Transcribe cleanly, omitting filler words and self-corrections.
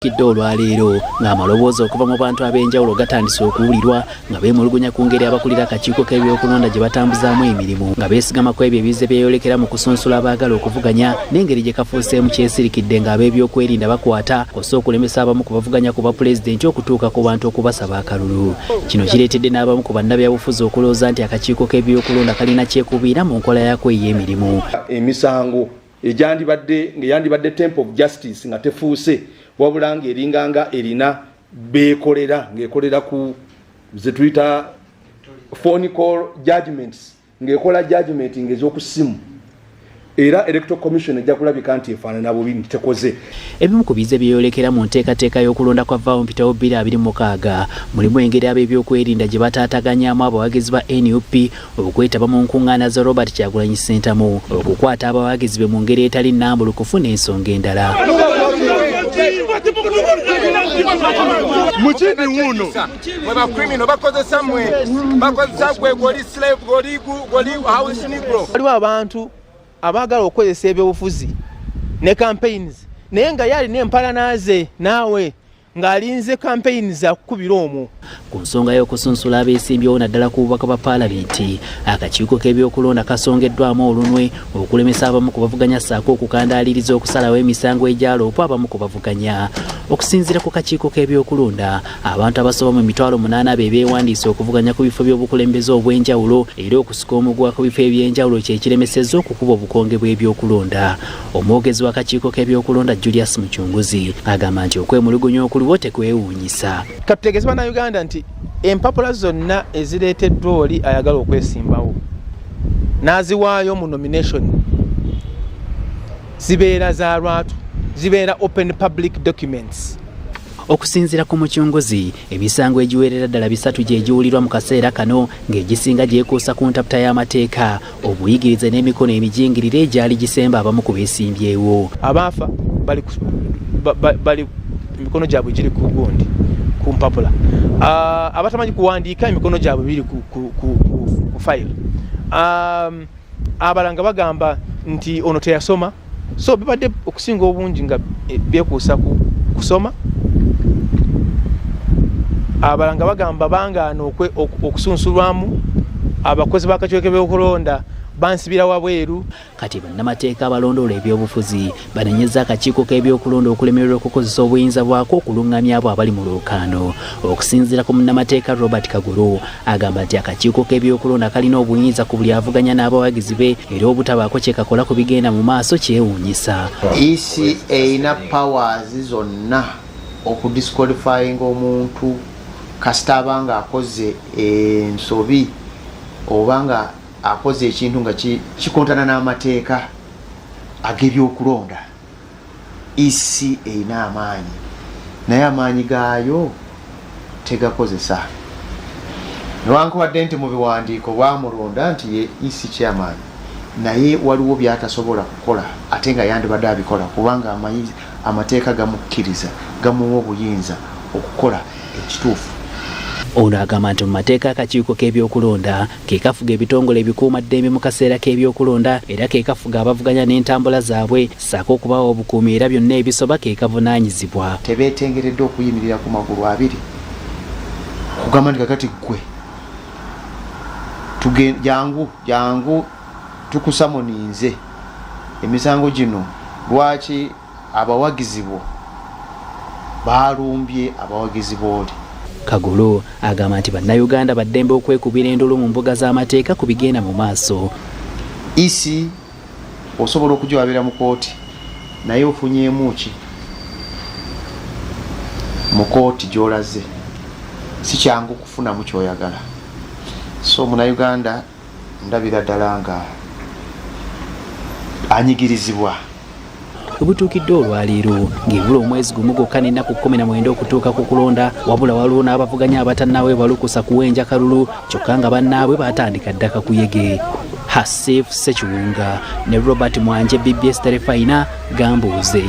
Kidde olwaleero ng'amaloboozi okuva mu bantu ab'enjawulo gatandise okuwulirwa nga beemulugunya ku ngeri abakulira akakiiko k'ebyokulonda gye batambuzaamu emirimu nga beesigama ku ebyo ebize byeyolekera mu kusunsula abaagala okuvuganya n'engeri gye kafuuseemu kyesirikidde ng'ab'ebyokwerinda bakwata kosa okulemesa abamu ku bavuganya ku bwapulezidenti okutuuka ku bantu okubasaba akalulu. Kino kireetedde n'abamu ku bannabyabufuzi okulowooza nti akakiiko k'ebyokulonda kalina kyekubiira mu nkola yaako ey'emirimu. Emisango yandibadde temple of justice nga tefuuse wabula ng'eringanga erina beekolera ng'ekolera ku ze tuyita phone call judgments ng'ekola judgment ng'ez'okussimu era electoral commission ejja kulabika nti efaanana bubi nti tekoze. Ebimu ku bize byeyolekera mu nteekateeka y'okulonda kwa vaawo mpitawo 2026 mulimu engeri ab'ebyokwerinda gye bataataganyaamu abawagizi ba NUP okwetaba mu nkuŋŋaana za Robert Kyagulanyi Ssentamu okukwata abawagizi be mu ngeri etali nnambulukufu n'ensonga endala. Muchini uno weba criminal bakozesa mwe bakozesa gwe goli slave goli house negro. Waliwo abantu abaagala okukozesa ebyobufuzi ne campaigns naye nga yali n'empalanaze naawe ng'alinze campaign za kukubira omwo. Ku nsonga y'okusunsula abeesimbyewo naddala ku bubaka bwa paalamenti akakiiko k'ebyokulonda kasongeddwamu olunwe okulemesa abamu ku bavuganya ssaako okukandaaliriza okusalawo emisango egyaloopwa abamu ku bavuganya. Okusinziira ku kakiiko k'ebyokulonda abantu abasoba mu 8,000 be beewandiise okuvuganya ku bifo by'obukulembeze obw'enjawulo era okusika omuguwa ku bifo eby'enjawulo kye kiremesezza okukuba obukonge bw'ebyokulonda. Omwogezi w'akakiiko k'ebyokulonda Julius Mucunguzi agamba nti okwemulugunya okuliwo tekwewuunyisa. Katutegeeze bannayuganda nti empapula zonna ezireeteddwa oli ayagala okwesimbawo n'aziwaayo mu nomination zibeera za lwatu, zibeera open public documents. Okusinziira ku Mucunguzi emisango egiwerera ddala 3 gye giwulirwa mu kaseera kano ng'egisinga gyekuusa ku ntaputa y'amateeka obuyigirize n'emikono emijingirire egyali gisemba abamu ku beesimbyewo. Abaafa bali emikono gyabwe giri ku gundi ku mpapula. Abatamanyi kuwandiika emikono gyabwe biri ku file. Abalanga bagamba nti ono teyasoma, so bibadde okusinga obungi nga byekuusa kusoma. Abalanga bagamba bangaana okusunsulwamu abakozi b'akakiiko k'ebyokulonda bansibira wabweru. Kati bannamateeka abalondoola ebyobufuzi banenyeza akakiiko k'ebyokulonda okulemererwa okukozesa obuyinza bwako okuluŋŋamya abo abali mu lwokaano. Okusinziira ku munnamateeka Robert Kagolo agamba nti akakiiko k'ebyokulonda kalina obuyinza ku buli avuganya n'abawagizi be era obutabaako kye kakola ku bigenda mu maaso kyewuunyisa. EC erina powers zonna okudisqualifyinga omuntu kasita abanga akoze ensobi obanga akoze ekintu nga kikontana n'amateeka ag'ebyokulonda. EC erina amaanyi naye amaanyi gaayo tegakozesa. Newankubadde nti mu biwandiiko bwamulonda nti ye EC chairman naye waliwo by'atasobola kukola ate nga yandibadde abikola kubanga amateeka gamukkiriza gamuwa obuyinza okukola ekituufu. Ono agamba nti mu mateeka akakiiko k'ebyokulonda ke kafuga ebitongole ebikuumaddembe mu kaseera k'ebyokulonda era ke kafuga abavuganya n'entambula zaabwe ssaako okubawa obukuumi era byonna ebisoba ke kavunaanyizibwa. Tebeetengeredde okuyimirira ku magulu abiri kugamba nti kakati ggwe jangu tukusamoninze emisango gino lwaki abawagizi bo balumbye abawagizi booli. Kagolo agamba nti bannayuganda baddembe okwekubira endolo mu mbuga z'amateeka ku bigenda mu maaso. EC osobola okugiwabira mu kooti naye ofunyeemu ki mu kooti gy'olaze si kyangu kufunamu ky'oyagala. So munnayuganda ndabira ddala nga anyigirizibwa. Obutuukidde olwaleero ng'ebula omwezi gumu gwokka n'ennaku 19 okutuuka ku kulonda wabula waliwo n'abavuganya abatannawe balukusa kuwenja kalulu kyokka nga bannaabwe baatandika dda kakuyege. Hasif Sekiwunga ne Robert Mwanje BBS Terefayina Gambuuze.